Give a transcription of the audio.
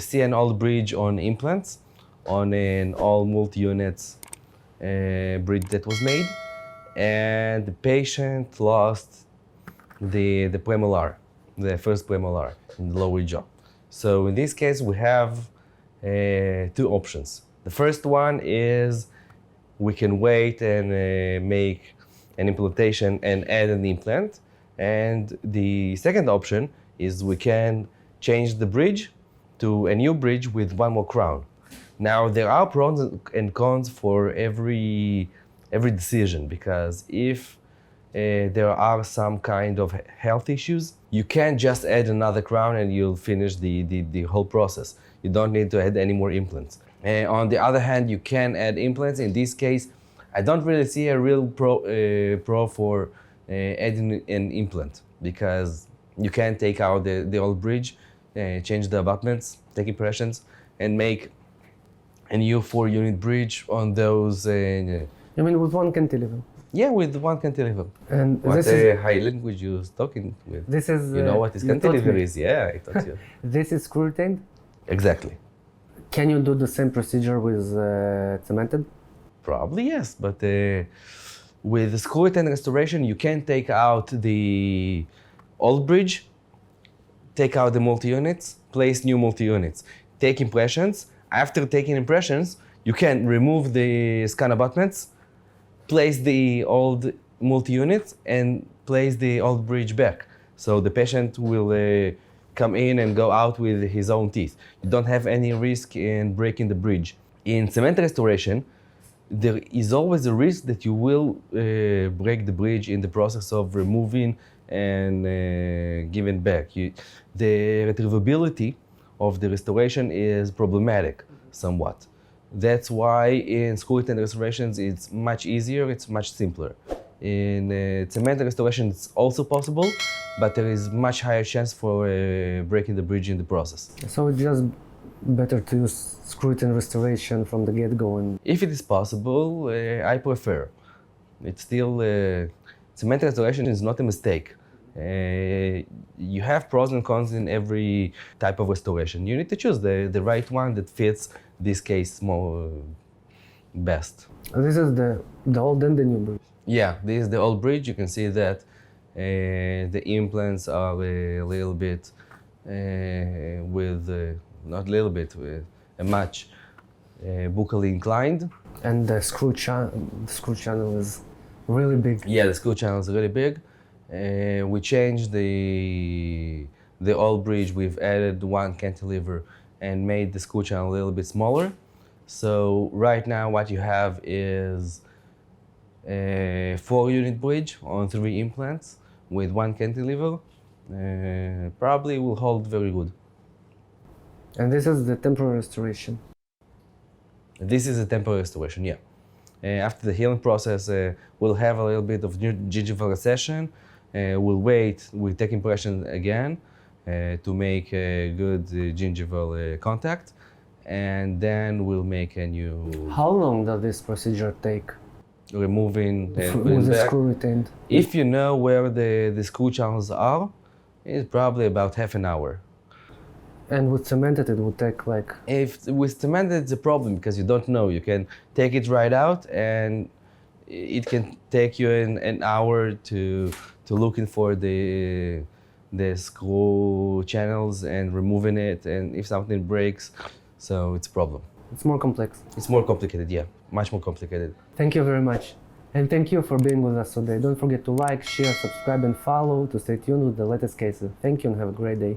See an old bridge on implants, on an all multi-units bridge that was made, and the patient lost the premolar, the first premolar in the lower jaw. So in this case, we have two options. The first one is we can wait and make an implantation and add an implant. And the second option is we can change the bridge to a new bridge with one more crown. Now, there are pros and cons for every decision, because if there are some kind of health issues, you can't just add another crown and you'll finish the whole process. You don't need to add any more implants. On the other hand, you can add implants. In this case, I don't really see a real pro for adding an implant, because you can take out the old bridge, change the abutments, take impressions, and make a new 4-unit bridge on those. You mean with one cantilever? Yeah, with one cantilever. And What this is high language you was talking with? this is You know what is you taught cantilever me. is? Yeah, I taught you. This is screw retained. Exactly. Can you do the same procedure with cemented? Probably yes, but with screw retained restoration, you can take out the old bridge, take out the multi-units, place new multi-units, take impressions. After taking impressions, you can remove the scan abutments, place the old multi-unit, and place the old bridge back. So the patient will come in and go out with his own teeth. You don't have any risk in breaking the bridge. In cement restoration, there is always a risk that you will break the bridge in the process of removing and giving back. The retrievability of the restoration is problematic somewhat. That's why in screw retained restorations it's much easier, it's much simpler. In cement restoration it's also possible, but there is much higher chance for breaking the bridge in the process. So it's just better to use screw retained restoration from the get-go. And If it is possible, I prefer. It's still, cement restoration is not a mistake. You have pros and cons in every type of restoration. You need to choose the right one that fits this case more best. this is the old and the new bridge. Yeah, this is the old bridge. You can see that the implants are a little bit not a little bit, much buccally inclined. And the screw channel is really big. Yeah, the screw channel is really big. We changed the old bridge. We've added one cantilever and made the screw channel a little bit smaller. So right now what you have is a 4-unit bridge on 3 implants with one cantilever. Probably will hold very good. And this is the temporary restoration. This is a temporary restoration, yeah. After the healing process, we'll have a little bit of new gingival recession. We'll wait, we'll take impression again to make a good gingival contact, and then we'll make a new How long does this procedure take removing and putting with the back. screw retained? If you know where the screw channels are, it's probably about half an hour. And with cemented, it would take like. If with cement, it's a problem because you don't know. You can take it right out, and it can take you an hour to looking for the screw channels and removing it, and if something breaks, so it's a problem. It's more complex. It's more complicated, yeah, much more complicated. Thank you very much. And thank you for being with us today. Don't forget to like, share, subscribe, and follow to stay tuned with the latest cases. Thank you and have a great day.